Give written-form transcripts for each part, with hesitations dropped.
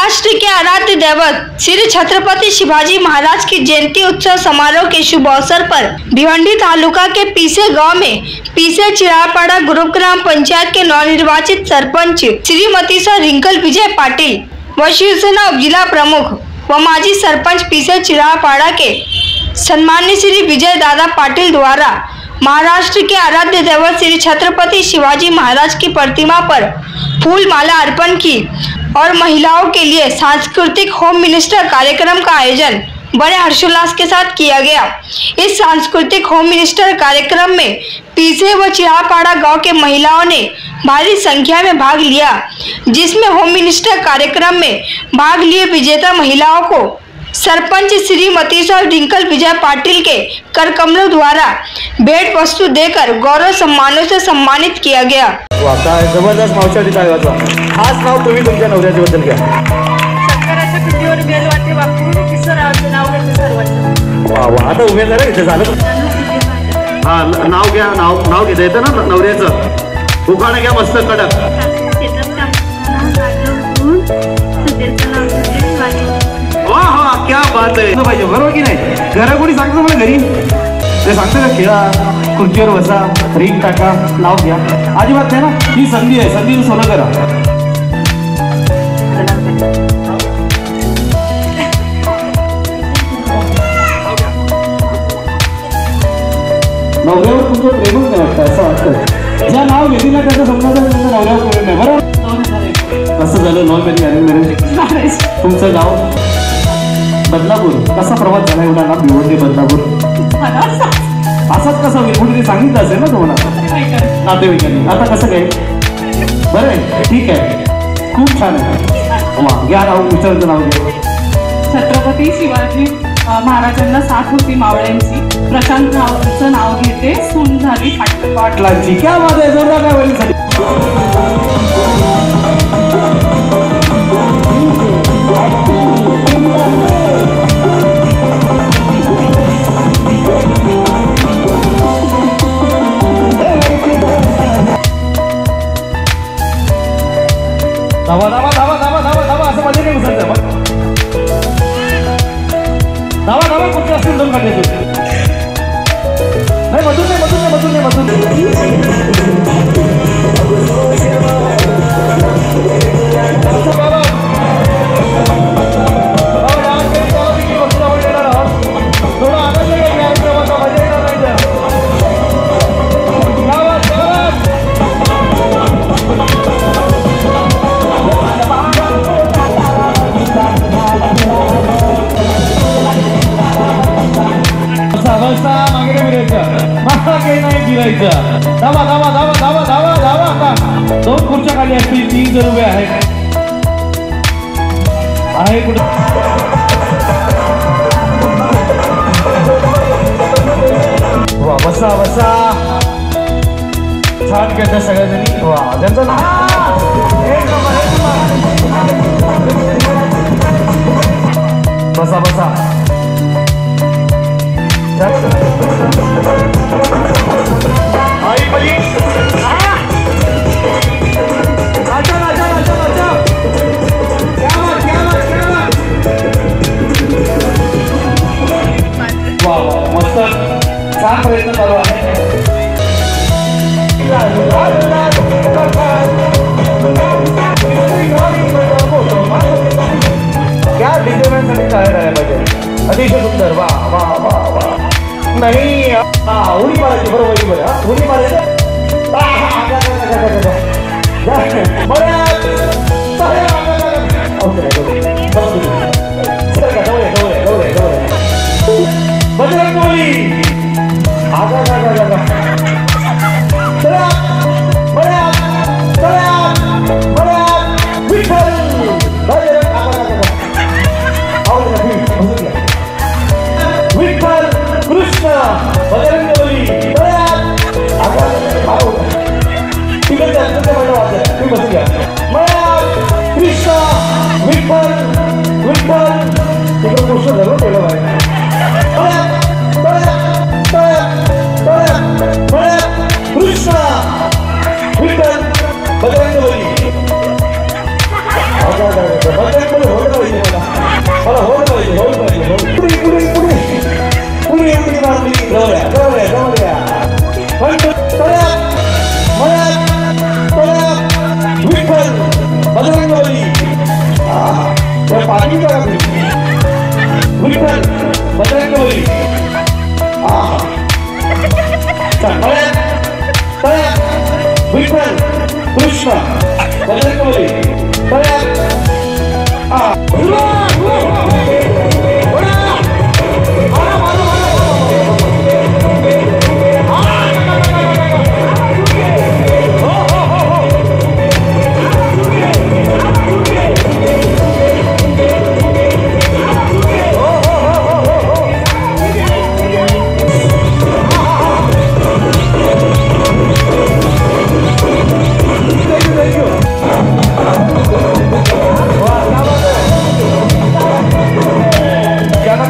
महाराष्ट्र के आराध्य दैवत श्री छत्रपति शिवाजी महाराज की जयंती उत्सव समारोह के शुभ अवसर पर भिवंडी तालुका के पीसे गांव में पीसे चिरापाड़ा ग्रुप ग्राम पंचायत के नवनिर्वाचित सरपंच श्रीमती सर रिंकल विजय पाटिल व शिवसेना उपजिला प्रमुख व माजी सरपंच पीसे चिरापाड़ा के सम्मान्य श्री विजय दादा पाटिल द्वारा महाराष्ट्र के आराध्य दैवत श्री छत्रपति शिवाजी महाराज की प्रतिमा पर फूल माला अर्पण की और महिलाओं के लिए सांस्कृतिक होम मिनिस्टर कार्यक्रम का आयोजन बड़े हर्षोल्लास के साथ किया गया। इस सांस्कृतिक होम मिनिस्टर कार्यक्रम में पीसे व चिरापाड़ा गांव के महिलाओं ने भारी संख्या में भाग लिया, जिसमें होम मिनिस्टर कार्यक्रम में भाग लिए विजेता महिलाओं को सरपंच श्रीमती सर रिंकल विजय पाटिल के कर कमलों द्वारा भेंट वस्तु देकर गौरव सम्मानों से सम्मानित किया गया। जबरदस्त मावशाची टाळी वाजवा। आज नाव तुम्ही तुमच्या नवऱ्याबद्दल घ्या। शंकराच्या कृतीवर बेल वाटे वापरून किशोराचे नाव घेतले सर्वांचे। वा वा, आता उमेदवार आहे इथे झालं। हा, नाव घ्या, नाव घेता येतं ना नवऱ्याचं। उखाणा घ्या मस्त कडक। क्या बात आहे पाहिजे, बरोबर की नाही? घरा कोणी सांगतो मला घरी ते सांगतं का खेळा, खुर्चीवर बसा, रिंग टाका, नाव घ्या? अजिबात नाही ना, ही संधी आहे, संधीचं सोनं करा। नवऱ्यावर तुमचं प्रेमच नाही वाटतं, असं वाटतं ज्या नाव घेतली ना त्याचं समजा तुमचं नवऱ्यावर प्रेम नाही, बरोबर? कसं झालं नॉन मॅरेज? तुमचं गाव बदलापूर, कसा प्रवास झाला एवढा ना भिवंडी बदलापूर? असाच कसा होईल? कुठे सांगितलं असेल ना तुम्हाला नातेवाईकांनी। आता कसं काय? बरं आहे, ठीक आहे, खूप छान आहे। वा, घ्या नाव, विचारचं नाव घ्या। छत्रपती शिवाजी महाराजांना साथ होती मावळ्यांची, प्रशांत नावचं नाव घेते, सून झाली पाटलांची। क्या माझ्या जोरदार काय वडील धावा धावा धावा धावा धावा धावा असं मध्ये नाही घुसायचं। धावा धावा कुठे असतील दोन काढले नाही, मधून नाही, मधून नाही, मधून नाही, मधून धावा धावा धावा धावा धावा धावा। आता दोन खुर्च्या खाली असतील, 3,000 रुपये आहे कुठे? वा, बसा बसा, छान करतात सगळ्याजणी। वा, त्यांचं बसा बसा। मस्त, छान प्रयत्न चालू आहे। क्या डिझाईनसाठी काय राहायला पाहिजे, अतिशय सुंदर। वा वा वा वा, नाही उडी मारायची, बरोबर बरं, उडी मारायचं। बजरंगबली आगा गा गा गा, चला बड्या चला बड्या विठ्ठल बजरंग आगा गा गा, आओ ना विठ्ठल कृष्ण बजरंगबली बड्या आगा आओ, ठीक आहे त्याचं मला वाटतं तुम्ही बसून घ्या। बड्या कृष्ण विठ्ठल विठ्ठल, तिकडे कृष्ण झालं पहिलं बाय। कृष्ण विठ्ठल बजरंगबली, बजरंगबली एक बार प्लीज जवळ या पण विठ्ठल बजरंगबली पाठी करा विठ्ठल बजरंगबली विठ्ठल कृष्ण बजरंगबली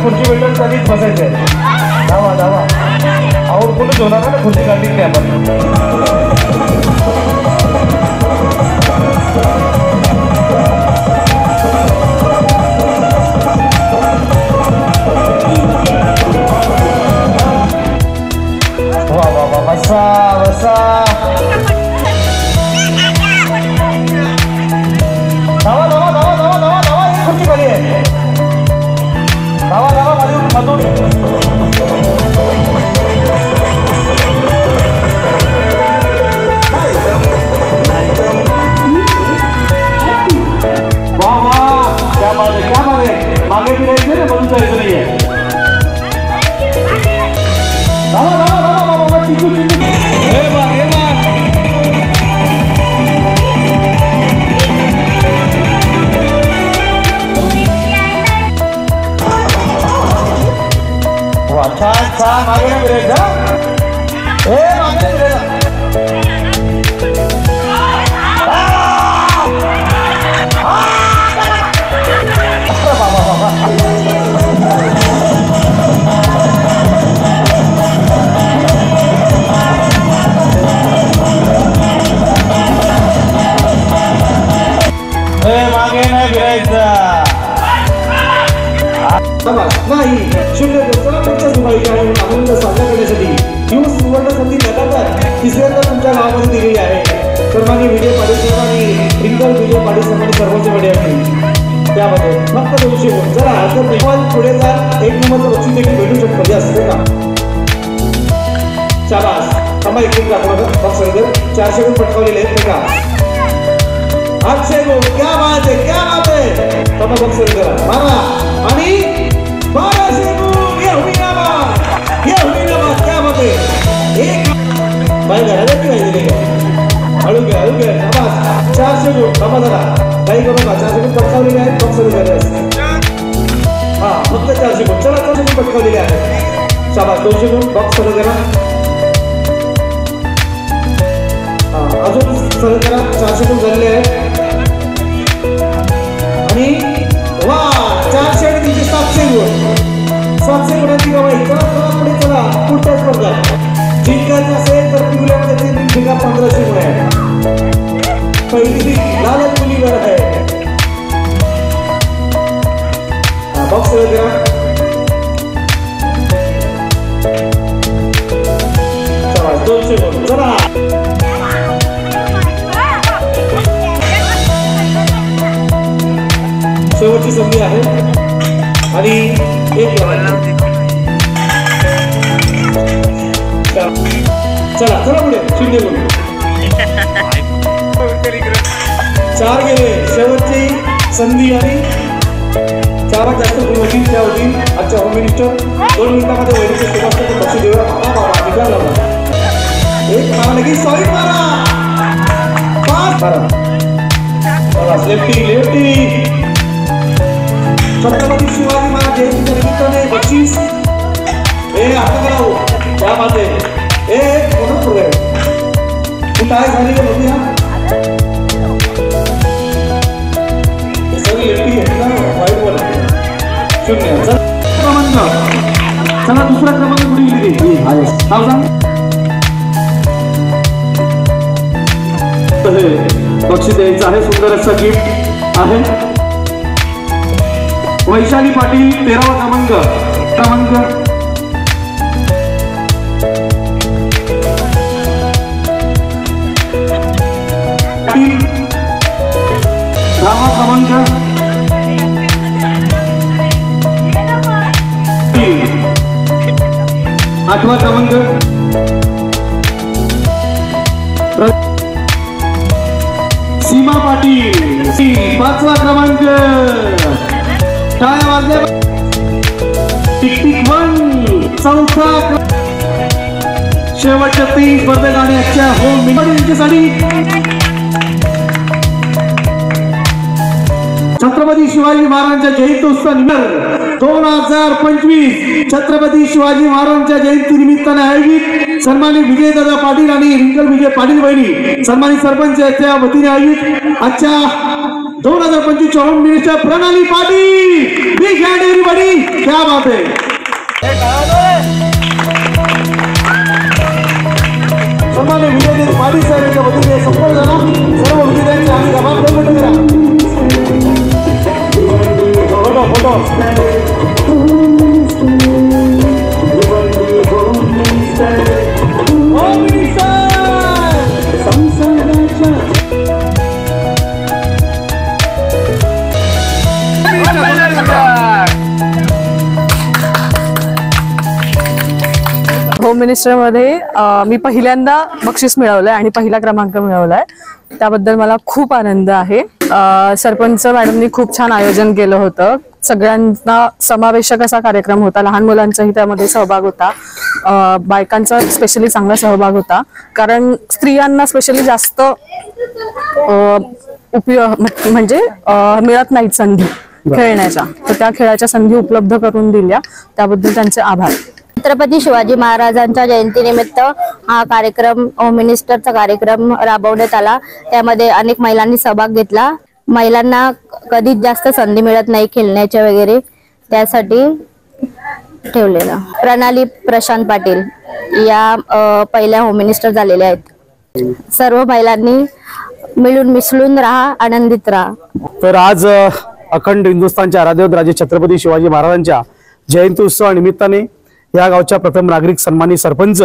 खुर्ची भेटून कधीच बसायचे धावा धावा और कोणीच होणार ना खुर्ची काढली नाही आपण वा वा वा बसा बसा धावा धावा धावा धावा धावा धावा एक खुर्ची खाली आहे धावा धावा मधून वाह वाह क्या बात है मागे भी रहते ना मधुन जायचं नाहीये धावा धावा धावा बाबा चिकू हे बा छान छान मागे ना फिरायचं हे मागे फिरायचं हे मागे नाही फिरायचं नाही शून्य पुढच्या जुमाईच्या आनंद साजरा करण्यासाठी ही सुवर्ण संधी लगातार तिसऱ्यांदा तुमच्या गावामध्ये दिलेली आहे. तर मागे व्हिडिओ पाडीसर आणि ट्रिंकल व्हिडिओ पाडीसर आणि सर्वोच्च मध्ये आहे त्यामध्ये फक्त 200 गुण जरा हरकत नाही पण पुढे जा एक नंबरचं बक्षीस देखील भेटू शकतं हे असते का शाबास थांबा एक दाखवलं बघ सर 400 गुण पटकावलेले आहेत का 800 गुण क्या बात है थांबा बघ सर करा मारा आणि 1200 गुण ये हुई ना बात क्या बात है एक भाई घराला की पाहिजे हळू घ्या शाबास 400 गुण थांबा जरा काही करू नका 400 गुण पटकावलेले आहेत बघ सर करा हा फक्त 400 गुण चला 400 गुण पटकावलेले आहेत शाबास 200 गुण बॉक्स सर करा अजून सर करा 400 गुण झालेले आहेत आणि वा 400 आणि 700 गुण 700 गुणांची गवाही चला पुढे चला पुढच्या स्पर्धा जिंकायचं असेल तर पिवल्यामध्ये 1500 गुण आहे पहिली लालच मुलीवर आहे बॉक्स वगैरे चला 200 गुण चला शेवटची संधी आहे आणि एक चला पुढे शिंदे बोल 4 गेले शेवटची संधी आणि 4 जास्त गुण होतील त्या होतील आजच्या होम मिनिस्टर 2 मिनिटांमध्ये वैद्यकीय सेवासाठी बक्षीस देऊया बाबा निकाल लावला एक मारा लगी सॉरी मारा 5 मारा लेफ्टी छत्रपती शिवाजी महाराज जयंतीच्या निमित्ताने बक्षीस हे आता करावं क्या बात आहे कोण पुढे तू काय झाली होती हा सगळी लेफ्टी आहे ना वाईट बोल 0 क्रमांक चला दुसरा क्रमांक पुढे गेली नाव सांग बक्षीस द्यायचं आहे सुंदर असं गिफ्ट आहे वैशाली पाटील 13वा क्रमांक 8वा क्रमांक सीमा पाटील 5वा क्रमांक टाळ्या वाजल्या टिक 1 4था शेवटच्या 3 स्पर्धक आणि आजच्या होम मिनिटसाठी छत्रपती शिवाजी महाराजांच्या जयंत्योत्सव निमित्त 2025 छत्रपती शिवाजी महाराजांच्या जयंती निमित्ताने आयोजित सन्मानित विजयदादा पाटील आणि रिंकल विजय पाटील बहिणी सन्मानित सरपंच यांच्या वतीने आयोजित आजच्या 2025 होम मिनिस्टर प्रणाली पाटील बिग हँड एव्हरीबॉडी क्या बात है सन्मानित विजयदादा पाटील साहेबांच्या वतीने संपन्न झाला सर्व विजयांचे आम्ही आभार व्यक्त करा फोटो होम मिनिस्टर मध्ये मी पहिल्यांदा बक्षीस मिळवलंय आणि पहिला क्रमांक मिळवलाय त्याबद्दल मला खूप आनंद आहे। सरपंच मॅडमनी खूप छान आयोजन केलं होतं सगळ्यांना समावेशक असा कार्यक्रम होता लहान मुलांचाही त्यामध्ये सहभाग होता बायकांचा स्पेशली चांगला सहभाग होता कारण स्त्रियांना स्पेशली जास्त उपयोग म्हणजे मिळत नाही संधी खेळण्याच्या तर त्या खेळाच्या संधी उपलब्ध करून दिल्या त्याबद्दल त्यांचे आभार। छत्रपती शिवाजी महाराजांच्या जयंतीनिमित्त हा कार्यक्रम होम मिनिस्टरचा कार्यक्रम राबवण्यात आला त्यामध्ये अनेक महिलांनी सहभाग घेतला। महिलांना कधीच जास्त संधी मिळत नाही खेळण्याच्या वगैरे त्यासाठी ठेवलेला। प्रणाली प्रशांत पाटील या पहिल्या होम मिनिस्टर झालेल्या आहेत। सर्व महिलांनी मिळून मिसळून राहा आनंदित राहा। तर आज अखंड हिंदुस्थानच्या आराध्य राजे छत्रपती शिवाजी महाराजांच्या जयंती उत्सवानिमित्ताने या गावच्या प्रथम नागरिक सन्मानित सरपंच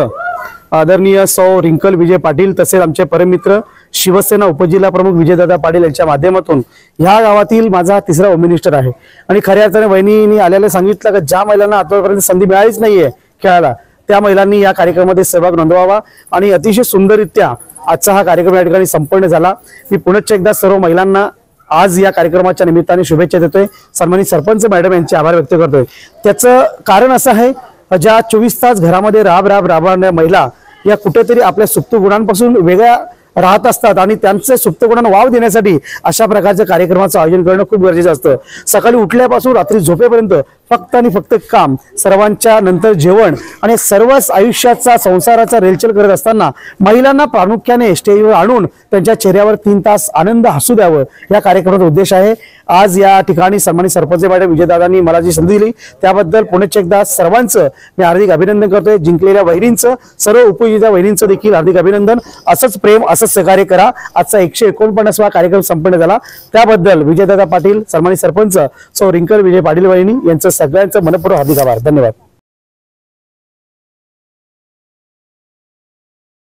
आदरणीय सौ रिंकल विजय पाटील तसेच आमचे परममित्र शिवसेना उपजिल्हा प्रमुख विजयदादा पाटील यांच्या माध्यमातून ह्या गावातील माझा तिसरा होम मिनिस्टर आहे आणि खऱ्या अर्थाने वहिनींनी आल्याला सांगितलं की ज्या महिलांना आतापर्यंत संधी मिळालीच नाहीये खेळायला त्या महिलांनी या कार्यक्रमामध्ये सहभाग नोंदवावा आणि अतिशय सुंदररित्या आजचा हा कार्यक्रम या ठिकाणी संपन्न झाला। मी पुनश्च एकदा सर्व महिलांना आज या कार्यक्रमाच्या निमित्ताने शुभेच्छा देतोय सन्मानित सरपंच मॅडम यांचे आभार व्यक्त करतोय। त्याचं कारण असं आहे ज्या 24 तास घरामध्ये राबणाऱ्या महिला या कुठेतरी आपल्या सुप्त गुणांपासून वेगळ्या राहत असतात आणि त्यांचे सुप्त गुणांना वाव देण्यासाठी अशा प्रकारच्या कार्यक्रमाचं आयोजन करणं खूप गरजेचं असतं। सकाळी उठल्यापासून रात्री झोपेपर्यंत फक्त आणि फक्त काम सर्वांच्या नंतर जेवण आणि सर्वच आयुष्याचा संसाराचा रेलचेल करत असताना महिलांना प्रामुख्याने स्टेजवर आणून त्यांच्या चेहऱ्यावर 3 तास आनंद हसू द्यावं या कार्यक्रमाचा उद्देश आहे। आज या ठिकाणी सन्मानित सरपंच मॅडम विजयदादांनी मला जी संधी दिली त्याबद्दल पुनश्च एकदा सर्वांचं मी हार्दिक अभिनंदन करतोय। जिंकलेल्या वहिनींचं सर्व उपविजेत्या वहिनींचं देखील हार्दिक अभिनंदन। असंच प्रेम असंच सहकार्य करा। आजचा 149वा कार्यक्रम संपन्न झाला त्याबद्दल विजयदादा पाटील सन्मानित सरपंच सौ रिंकल विजय पाटील वहिनी यांचं सगळ्यांचं मनपूर्वक हार्दिक आभार। धन्यवाद।